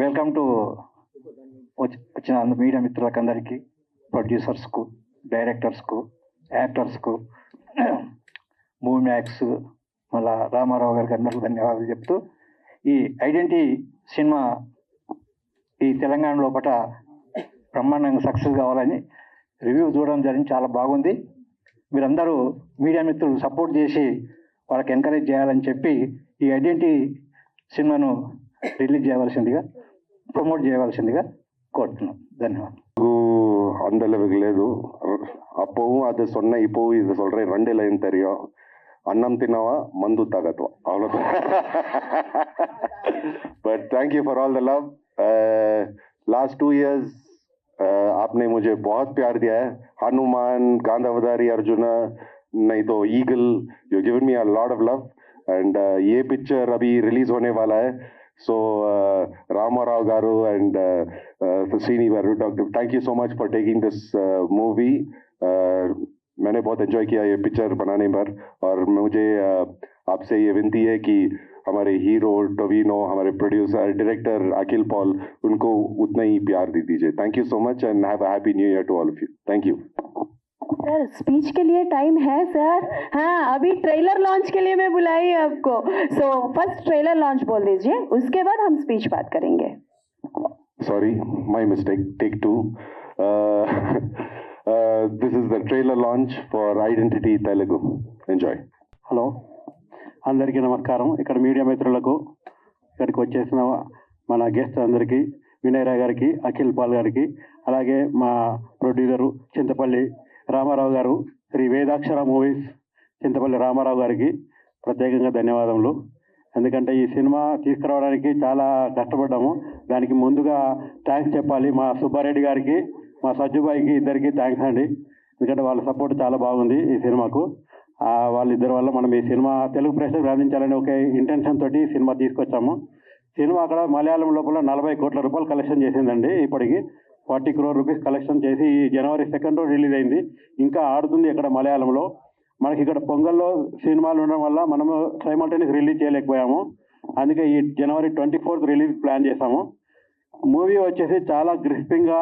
Welcome to వచ్చిన media మిత్రులకందరికీ, ప్రొడ్యూసర్స్కు, డైరెక్టర్స్కు, యాక్టర్స్కు, movie max, మళ్ళా రామారావు గారికి అందరికీ ధన్యవాదాలు చెప్తూ, ఈ ఐడెంటిటీ సినిమా ఈ తెలంగాణ లోపల బ్రహ్మాండంగా సక్సెస్ కావాలని రివ్యూ చూడడం జరిగింది. చాలా బాగుంది. మీరందరూ మీడియా మిత్రులు సపోర్ట్ చేసి వాళ్ళకి ఎంకరేజ్ చేయాలని చెప్పి ఈ ఐడెంటిటీ సినిమాను రిలీజ్ చేయవలసిందిగా, ప్రమోట్ చేయవలసిందిగా కోరుతున్నాం. ధన్యవాదాలు. அந்த அளவுக்கு లేదు. அப்பவும் அது சொன்ன, இப்போவும் இது சொல்றேன். 2 லைன் தெரியும். அன்னம் தின்னவா மந்து தாகத்வா, அவ்வளோதான். But thank you for all the love. Last 2 years आपने मुझे बहुत प्यार दिया है. हनुमान, गांधावधारी, अर्जुना, नहीं तो eagle, you given me a lot of love. And ये पिक्चर अभी रिलीज होने वाला है. So Ramarao Garu and Srini Garu, thank you so much for taking this movie. मैंने बहुत एंजॉय किया ये पिक्चर बनाने पर, और मुझे आपसे ये विनती है कि हमारे हीरो टोविनो, हमारे प्रोड्यूसर डायरेक्टर अखिल पॉल, उनको उतना ही प्यार दे दीजिए. Thank you so much and have a happy new year to all of you. Thank you. Sir, speech के लिए टाइम है सर? हाँ, अभी ट्रेलर लॉन्च के लिए मैं बुलाई आपको. सो फर्स्ट ट्रेलर लॉन्च बोल दीजिए, उसके बाद हम स्पीच बात करेंगे. Sorry, my mistake. Take 2. This is the trailer launch for Identity Telugu. Enjoy. Hello, అందరికీ నమస్కారం. ఇక్కడ మీడియా మిత్రులకు, ఇక్కడికి వచ్చేసిన మన గెస్ట్ అందరికీ, వినయ్ రాయ్ గారికి, అఖిల్ పాల్ గారికి, అలాగే మా ప్రొడ్యూసరు చింతపల్లి రామారావు గారు, శ్రీ వేదాక్షర మూవీస్ చింతపల్లి రామారావు గారికి ప్రత్యేకంగా ధన్యవాదములు. ఎందుకంటే ఈ సినిమా తీసుకురావడానికి చాలా కష్టపడ్డాము. దానికి ముందుగా థ్యాంక్స్ చెప్పాలి మా సుబ్బారెడ్డి గారికి, మా సజ్జుబాయికి, ఇద్దరికి థ్యాంక్స్ అండి. ఎందుకంటే వాళ్ళ సపోర్ట్ చాలా బాగుంది ఈ సినిమాకు. వాళ్ళిద్దరి వల్ల మనం ఈ సినిమా తెలుగు ప్రేక్షకులకు అందించాలని ఒక ఇంటెన్షన్ తోటి సినిమా తీసుకొచ్చాము. సినిమా అక్కడ మలయాళం లోపల 40 కోట్ల రూపాయలు కలెక్షన్ చేసిందండి. ఇప్పటికి 40 crore rupees కలెక్షన్ చేసి January 2nd రిలీజ్ అయింది. ఇంకా ఆడుతుంది ఇక్కడ మలయాళంలో. మనకి ఇక్కడ పొంగల్లో సినిమాలు ఉండడం వల్ల మనము సైమల్టేనియస్ రిలీజ్ చేయలేకపోయాము. అందుకే ఈ January 24th రిలీజ్ ప్లాన్ చేశాము. మూవీ వచ్చేసి చాలా గ్రిస్పింగ్గా,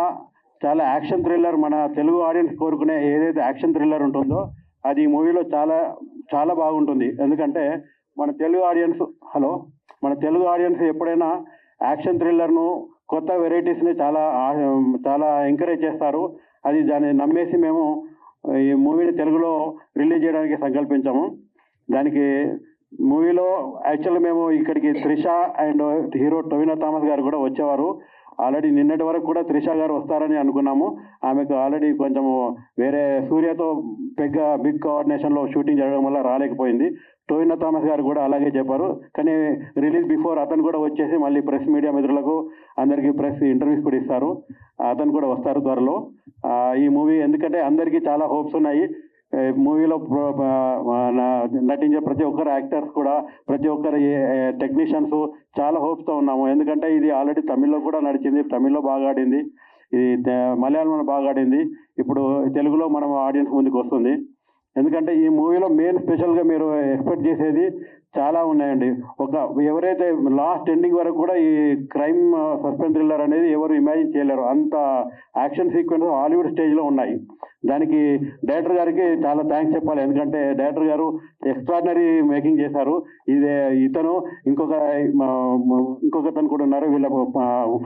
చాలా యాక్షన్ థ్రిల్లర్, మన తెలుగు ఆడియన్స్ కోరుకునే ఏదైతే యాక్షన్ థ్రిల్లర్ ఉంటుందో అది ఈ మూవీలో చాలా చాలా బాగుంటుంది. ఎందుకంటే మన తెలుగు ఆడియన్స్ ఎప్పుడైనా యాక్షన్ థ్రిల్లర్ను, కొత్త వెరైటీస్ని చాలా ఎంకరేజ్ చేస్తారు. అది దాన్ని నమ్మేసి మేము ఈ మూవీని తెలుగులో రిలీజ్ చేయడానికి సంకల్పించాము. దానికి మూవీలో యాక్చువల్గా మేము ఇక్కడికి Trisha and hero Tovino Thomas గారు కూడా వచ్చేవారు. ఆల్రెడీ నిన్నటి వరకు కూడా త్రిష గారు వస్తారని అనుకున్నాము. ఆమెకు ఆల్రెడీ కొంచెము వేరే సూర్యతో బిగ్ కోఆర్డినేషన్లో షూటింగ్ జరగడం వల్ల రాలేకపోయింది. టొవినో థామస్ గారు కూడా అలాగే చెప్పారు. కానీ రిలీజ్ బిఫోర్ అతను కూడా వచ్చేసి మళ్ళీ ప్రెస్ మీడియా మిత్రులకు అందరికీ ప్రెస్ ఇంటర్వ్యూస్ కూడా ఇస్తారు. అతను కూడా వస్తారు త్వరలో. ఈ మూవీ ఎందుకంటే అందరికీ చాలా హోప్స్ ఉన్నాయి. మూవీలో నటించే ప్రతి ఒక్కరు యాక్టర్స్ కూడా, ప్రతి ఒక్కరు టెక్నీషియన్స్ చాలా హోప్స్తో ఉన్నాము. ఎందుకంటే ఇది ఆల్రెడీ తమిళ్లో కూడా నడిచింది, తమిళ్లో బాగా ఆడింది, ఇది మలయాళంలో బాగా ఆడింది. ఇప్పుడు తెలుగులో మనం ఆడియన్స్ ముందుకు వస్తుంది. ఎందుకంటే ఈ మూవీలో మెయిన్ స్పెషల్గా మీరు ఎక్స్పెక్ట్ చేసేది చాలా ఉన్నాయండి. ఎవరైతే లాస్ట్ ఎండింగ్ వరకు కూడా ఈ క్రైమ్ సస్పెన్స్ థ్రిల్లర్ అనేది ఎవరు ఇమాజిన్ చేయలేరు. అంత యాక్షన్ సీక్వెన్స్ హాలీవుడ్ స్టేజ్లో ఉన్నాయి. దానికి డైరెక్టర్ గారికి చాలా థ్యాంక్స్ చెప్పాలి. ఎందుకంటే డైరెక్టర్ గారు ఎక్స్ట్రాడినరీ మేకింగ్ చేశారు. ఇతను ఇంకొకతను కూడా ఉన్నారు, వీళ్ళ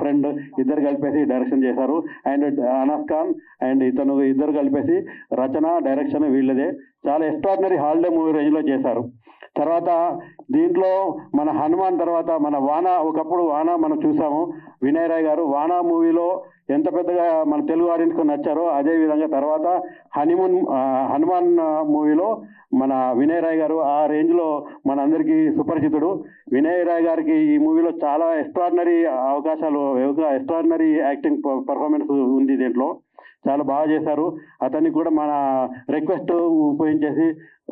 ఫ్రెండ్, ఇద్దరు కలిపేసి డైరెక్షన్ చేశారు. అండ్ అనస్ ఖాన్ అండ్ ఇతను ఇద్దరు కలిపేసి రచన, డైరెక్షన్ వీళ్ళదే. చాలా ఎక్స్ట్రాడినరీ హాలిడే మూవీ రేంజ్లో చేశారు. తర్వాత దీంట్లో మన హనుమాన్ తర్వాత మన వానా, ఒకప్పుడు వానా మనం చూసాము. వినయ్ రాయ్ గారు వానా మూవీలో ఎంత పెద్దగా మన తెలుగు ఆడియన్స్కి నచ్చారో అదేవిధంగా తర్వాత హనుమాన్ మూవీలో మన వినయ్ రాయ్ గారు ఆ రేంజ్లో మన అందరికీ సుపరిచితుడు. వినయ్ రాయ్ గారికి ఈ మూవీలో చాలా ఎక్స్ట్రాడినరీ అవకాశాలు, ఎక్స్ట్రాడినరీ యాక్టింగ్ పర్ఫార్మెన్స్ ఉంది. దీంట్లో చాలా బాగా చేశారు. అతనికి కూడా మన రిక్వెస్ట్ ఉపయోగించేసి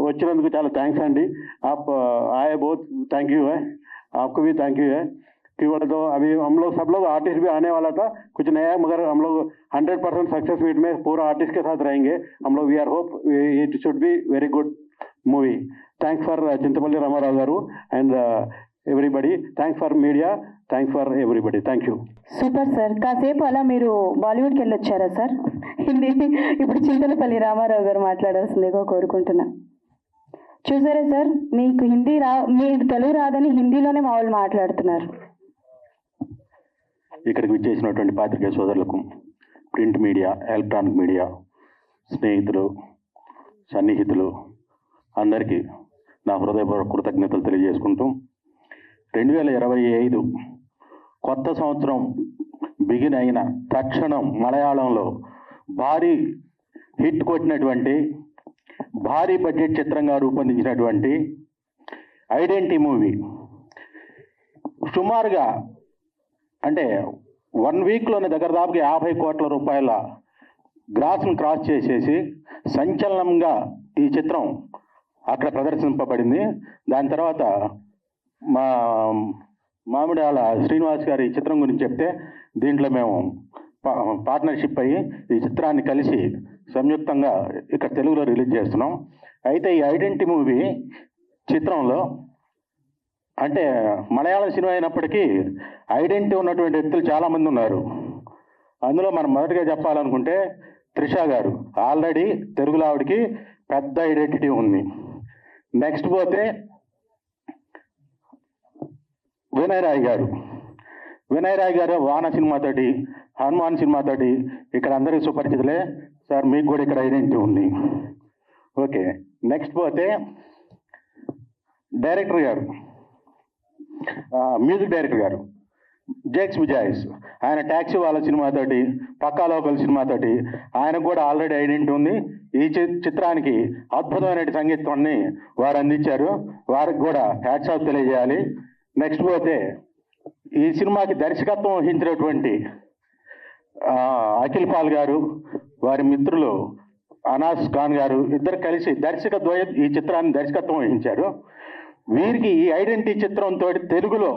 వచ్చినందుకు చాలా థ్యాంక్స్ అండి. आए बहुत थैंक यू है, आपको भी थैंक यू है. कि बोले तो अभी हम लोग सब लोग आर्टिस्ट भी आने वाला था, कुछ नया, मगर हम लोग 100% सक्सेस मीट में पूरा आर्टिस्ट के साथ रहेंगे हम लोग. We are hope it should be very good movie. Thanks for Chintapalli Ramarao garu and everybody. Thanks for media, thanks for everybody. Thank you. Super sir. కాసేపు అలా మీరు బాలీవుడ్కి వెళ్ళొచ్చారా సార్? హిందీ ఇప్పుడు చింతలపల్లి రామారావు గారు మాట్లాడాల్సిందిగా కోరుకుంటున్నా. చూసారా సార్, మీకు మీరు తెలుగు రాదని హిందీలోనే మా వాళ్ళు మాట్లాడుతున్నారు. ఇక్కడికి విచ్చేసినటువంటి పాత్రికేయ సోదరులకు, ప్రింట్ మీడియా, ఎలక్ట్రానిక్ మీడియా, స్నేహితులు, సన్నిహితులు అందరికీ నా హృదయపూర్వక కృతజ్ఞతలు తెలియజేసుకుంటూ 2025 కొత్త సంవత్సరం బిగిన్ అయిన తక్షణం మలయాళంలో భారీ హిట్ కొట్టినటువంటి, భారీ బడ్జెట్ చిత్రంగా రూపొందించినటువంటి ఐడెంటిటీ మూవీ సుమారుగా అంటే 1 వీక్లోనే దాదాపుగా 50 కోట్ల రూపాయల గ్రాస్ను క్రాస్ చేసేసి సంచలనంగా ఈ చిత్రం అక్కడ ప్రదర్శింపబడింది. దాని తర్వాత మామిడాల శ్రీనివాస్ గారి ఈ చిత్రం గురించి చెప్తే, దీంట్లో మేము పార్ట్నర్షిప్ అయ్యి ఈ చిత్రాన్ని కలిసి సంయుక్తంగా ఇక్కడ తెలుగులో రిలీజ్ చేస్తున్నాం. అయితే ఈ ఐడెంటిటీ మూవీ చిత్రంలో అంటే మలయాళం సినిమా అయినప్పటికీ ఐడెంటిటీ ఉన్నటువంటి వ్యక్తులు చాలామంది ఉన్నారు. అందులో మనం మొదటిగా చెప్పాలనుకుంటే త్రిష గారు ఆల్రెడీ తెలుగులో ఆవిడకి పెద్ద ఐడెంటిటీ ఉంది. నెక్స్ట్ పోతే వినయ్ రాయ్ గారు వాన సినిమాతోటి, హనుమాన్ సినిమాతోటి ఇక్కడ అందరికీ సుపరిచితులే సార్. మీకు కూడా ఇక్కడ ఐడెంటిటీ ఉంది. ఓకే, నెక్స్ట్ పోతే డైరెక్టర్ గారు, మ్యూజిక్ డైరెక్టర్ గారు జేక్స్ విజాయ్స్, ఆయన ట్యాక్సీ వాళ్ళ సినిమాతోటి, పక్కా లోకల్ సినిమాతోటి ఆయనకు కూడా ఆల్రెడీ ఐడెంటిటీ ఉంది. ఈ చిత్రానికి అద్భుతమైన సంగీతాన్ని వారు అందించారు. వారికి కూడా హ్యాట్స్ ఆఫ్ తెలియజేయాలి. నెక్స్ట్ పోతే ఈ సినిమాకి దర్శకత్వం వహించినటువంటి అఖిల్ పాల్ గారు, వారి మిత్రులు అనాస్ ఖాన్ గారు ఇద్దరు కలిసి ఈ చిత్రాన్ని దర్శకత్వం వహించారు. వీరికి ఈ ఐడెంటిటీ చిత్రంతో తెలుగులో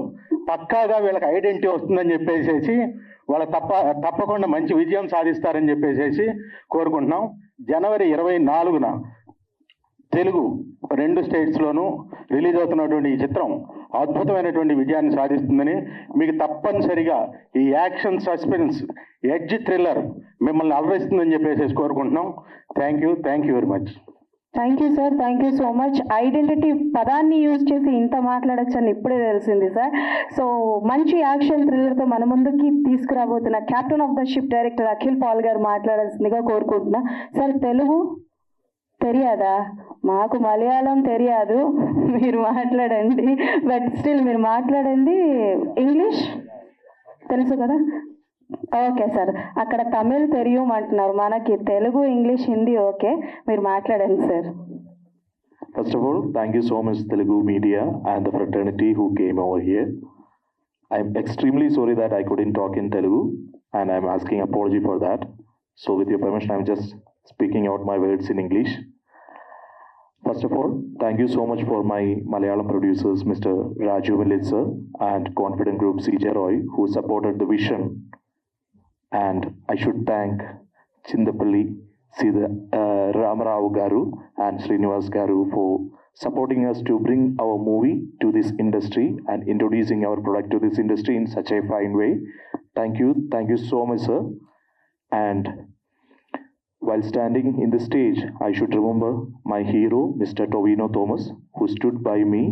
పక్కాగా వీళ్ళకి ఐడెంటిటీ వస్తుందని చెప్పేసి వాళ్ళు తప్పకుండా మంచి విజయం సాధిస్తారని చెప్పేసి కోరుకుంటున్నాం. జనవరి 24న తెలుగు 2 స్టేట్స్లోనూ రిలీజ్ అవుతున్నటువంటి ఈ చిత్రం అద్భుతమైనటువంటి విజయాన్ని సాధిస్తుందని, మీకు తప్పనిసరిగా ఈ యాక్షన్, సస్పెన్స్, ఎడ్జ్, థ్రిల్లర్ మిమ్మల్ని అలరిస్తుందని చెప్పేసి కోరుకుంటున్నాం. Thank you very much. Thank you sir, thank you so much. Identity పదాన్ని యూజ్ చేసి ఇంత మాట్లాడచ్చని ఇప్పుడే తెలిసింది సార్. సో మంచి యాక్షన్ థ్రిల్లర్తో మన ముందుకి తీసుకురాబోతున్న captain of the ship director Akhil Paul garu మాట్లాడాల్సిందిగా కోరుకుంటున్నా. సార్, తెలుగు తెలియదా? మాకు మలయాళం తెలియదు, మీరు మాట్లాడండి. బట్ స్టిల్ మీరు మాట్లాడండి ఇంగ్లీష్ తెలుసు కదా? ఓకే సార్, అక్కడ తమిళ్ తెలియం అంటున్నారు, మనకి తెలుగు, ఇంగ్లీష్, హిందీ ఓకే, మీరు మాట్లాడండి sir. First of all, thank you so much Telugu media and the fraternity who came over here. I'm extremely sorry that I couldn't talk in Telugu and I'm asking apology for that. So with your permission, I'm just speaking out my words in English. First of all, thank you so much for my Malayalam producers, Mr. Raju Millit sir and Confident Group CJ Roy, who supported the vision. And I should thank Chindapalli Ramarao Garu and Srinivas Garu for supporting us to bring our movie to this industry and introducing our product to this industry in such a fine way. Thank you so much sir. And while standing in the stage, I should remember my hero, Mr. Tovino Thomas, who stood by me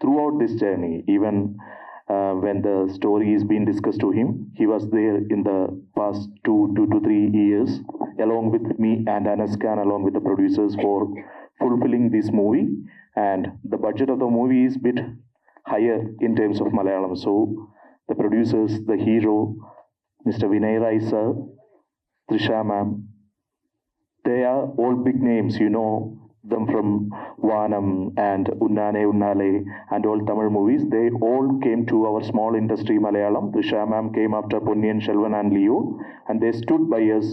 throughout this journey. Even when the story is being discussed to him, he was there in the past 2 to 3 years, along with me and Anas Khan, along with the producers, for fulfilling this movie. And the budget of the movie is a bit higher in terms of Malayalam. So the producers, the hero, Mr. Vinay Rai sir, Trisha ma'am, they are all big names, you know them from Vanam and Unnane Unnale and all Tamil movies. They all came to our small industry Malayalam. Trisha ma'am came after Ponniyin Selvan and Leo, and they stood by us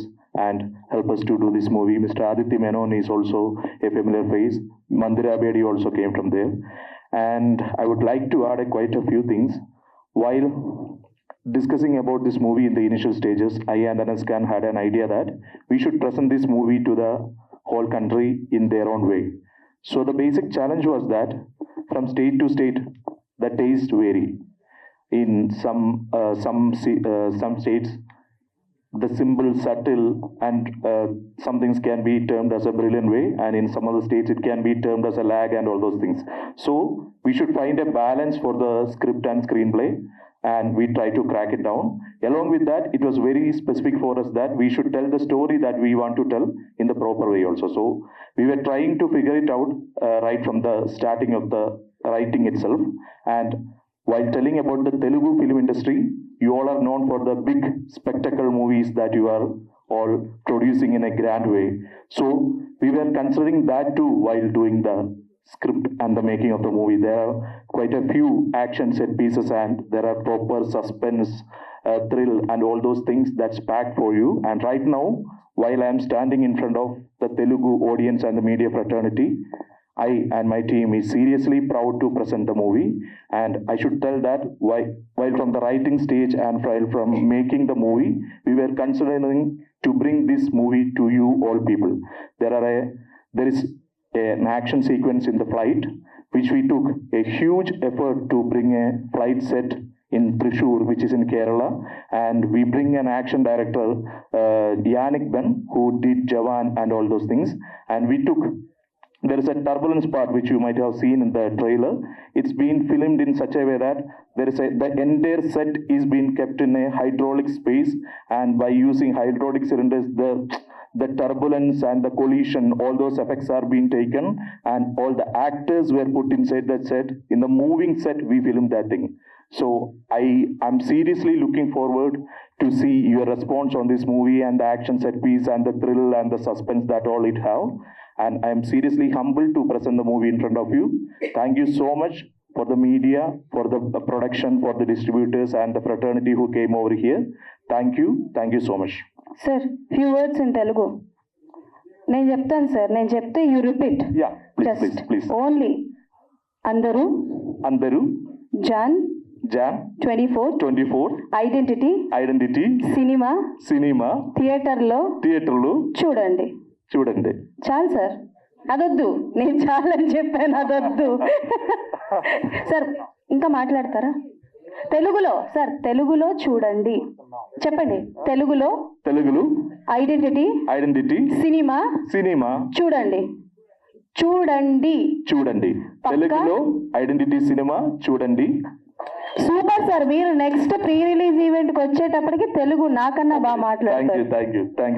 and helped us to do this movie. Mr. Aditya Menon is also a familiar face. Mandira Bedi also came from there. And I would like to add quite a few things. While discussing about this movie in the initial stages, I and Anas Khan had an idea that we should present this movie to the whole country in their own way. So the basic challenge was that from state to state, the taste vary. In some states, the simple, subtle, and some things can be termed as a brilliant way, and in some other states it can be termed as a lag and all those things. So we should find a balance for the script and screenplay, and we try to crack it down. Along with that, it was very specific for us that we should tell the story that we want to tell in the proper way also. So we were trying to figure it out right from the starting of the writing itself. And while telling about the Telugu film industry, you all are known for the big spectacle movies that you are all producing in a grand way. So we were considering that too while doing the script and the making of the movie. There are quite a few action set pieces, and there are proper suspense, thrill, and all those things that's packed for you. And right now, while I am standing in front of the Telugu audience and the media fraternity, I and my team is seriously proud to present the movie. And I should tell that while from the writing stage and while from making the movie, we were considering to bring this movie to you all people. There is an action sequence in the flight, which we took a huge effort to bring a flight set in Thrissur, which is in Kerala, and we bring an action director, Yannick Ben, who did Jawan and all those things, and there is a turbulence part which you might have seen in the trailer. It's been filmed in such a way that the entire set is being kept in a hydraulic space, and by using hydraulic cylinders, the turbulence and the collision, all those effects are being taken, and all the actors were put inside that set. In the moving set, we filmed that thing. So I am seriously looking forward to see your response on this movie and the action set piece and the thrill and the suspense that all it have. And I am seriously humbled to present the movie in front of you. Thank you so much for the media, for the production, for the distributors and the fraternity who came over here. Thank you so much. Sir, few words in Telugu. నేను చెప్తాను sir, నేను చెప్తే you repeat. Yeah, please. Only అందరూ John 24 identity cinema థియేటర్లో చూడండి. చాలు sir, అదొద్దు, నేను చాలని చెప్పాను, అదొద్దు. సార్ ఇంకా మాట్లాడతారా? తెలుగులో చూడండి, చెప్పండి. తెలుగులో ఐడెంటిటీ సినిమా చూడండి. తెలుగులో ఐడెంటిటీ సినిమా చూడండి. సూపర్ సార్, మీరు నెక్స్ట్ ప్రీ రిలీజ్ ఈవెంట్ కి వచ్చేటప్పటికి తెలుగు నాకన్నా బాగా మాట్లాడతారు. Thank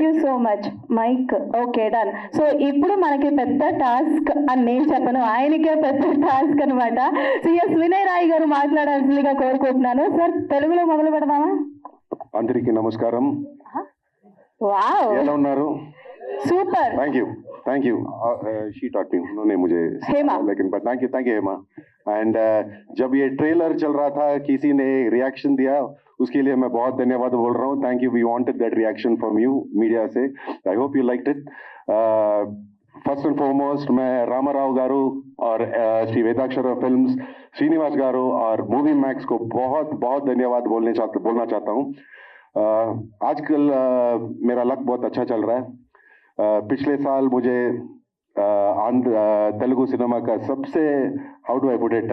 you so much. Mike okay, done. So ఇప్పుడు మనకి పెద్ద టాస్క్ అని నేను చెప్పను, ఆయనకే పెద్ద టాస్క్ అనమాట. సిఎస్ వినయ్ రాయ్ గారు మాట్లాడాల్సిందిగా కోరుకుంటున్నాను. సార్ తెలుగులో మొదలు పెడదామా? అందరికీ నమస్కారం. వావ్, ఎలా ఉన్నారు? Super, thank you she taught me, उन्होंने मुझे हेमा, लेकिन थैंक यू हेमा. एंड जब ये ट्रेलर चल रहा था, किसी ने रिएक्शन दिया, उसके लिए मैं बहुत धन्यवाद बोल रहा हूँ. Thank you, we wanted that reaction from you media से. I hope you liked it. First and foremost मैं रामाराव गारू और श्री वेदाक्षर फिल्म्स, श्रीनिवास गारू और मूवी मैक्स को बहुत बहुत धन्यवाद बोलना चाहता हूँ. आजकल मेरा लक बहुत अच्छा चल रहा है. पिछले साल मुझे तेलुगु सिनेमा का सबसे, how do I put it,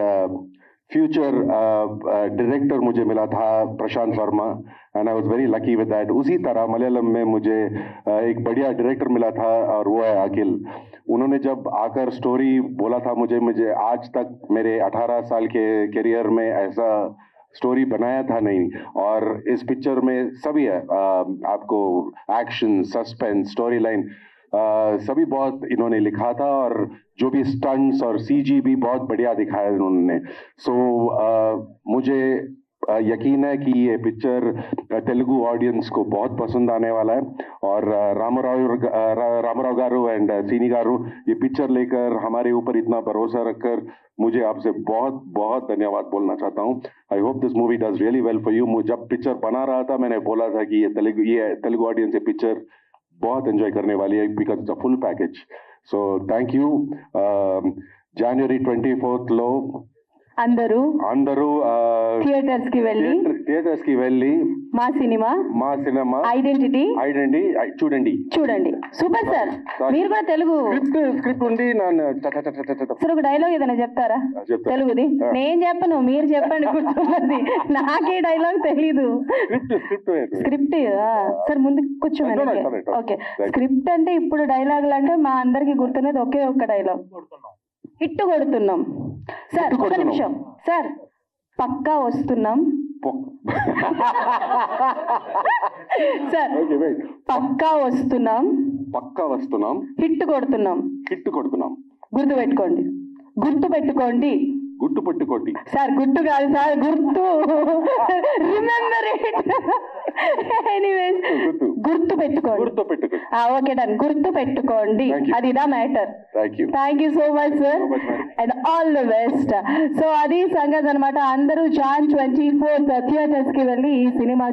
future director मुझे मिला था Prasanth Varma, and I was very lucky with that. उसी तरह मलयालम में मुझे एक बढ़िया डायरेक्टर मिला था और वो है अखिल. उन्होंने जब आकर स्टोरी बोला था मुझे आज तक मेरे 18 साल के करियर में ऐसा स्टोरी बनाया था नहीं. और इस पिक्चर में सभी है, आपको एक्शन, सस्पेंस, स्टोरी लाइन सभी बहुत इन्होंने लिखा था, और जो भी स्टंट्स और सीजी भी बहुत बढ़िया दिखाया उन्होंने. सो मुझे यकीन है कि ये पिक्चर तेलुगु ऑडियंस को बहुत पसंद आने वाला है. और रामाराव गारू एंड सीनी गारू ये पिक्चर लेकर हमारे ऊपर इतना भरोसा रखकर मुझे आपसे बहुत बहुत धन्यवाद बोलना चाहता हूँ. I hope this movie does really well for you. जब पिक्चर बना रहा था मैंने बोला था कि ये तेलुगु ऑडियंस ये पिक्चर बहुत एंजॉय करने वाली है, because it's a full package. So thank you. January 24th అందరూ థియేటర్స్ కి వెళ్ళి మా సినిమా మా సినిమా ఐడెంటిటీ ఐడెంటిటీ చూడండి. చూడండి. సూపర్ సార్, మీరు కూడా తెలుగు స్క్రిప్ట్ ఉంది ನಾನು సార్ ఒక డైలాగ్ ఏదైనా చెప్తారా చెప్తా. తెలుగుది? నేను చెప్పను, మీరు చెప్పండి గుర్తున్నది. నాకే డైలాగ్ తెలీదు. స్క్రిప్ట్ సార్ ముందు కూర్చోండి. ఓకే, స్క్రిప్ట్ అంటే ఇప్పుడు డైలాగులు అంటే మా అందరికి గుర్తున్నది ఒకే ఒక్క డైలాగ్, హిట్ కొడుతున్నాం. సార్ ఒక నిమిషం సార్, పక్కా వస్తున్నాం సార్, పక్కా వస్తున్నాం, పక్కా వస్తున్నాం, హిట్ కొడుతున్నాం. గుర్తు పెట్టుకోండి, గుర్తు పెట్టుకోండి. గుట్టు పట్టుకోటి సార్ గుర్తు కాదు సార్, గుర్తు. Remember it. ఎనీవేస్ గుర్తు పెట్టుకోండి. ఓకే డన్, గుర్తు పెట్టుకోండి. అది ఇదా matter. Thank you so much sir and all the best. So అది సంగతి అనమాట. అందరూ Jan 24th థియేటర్స్ కి వెళ్ళి ఈ సినిమా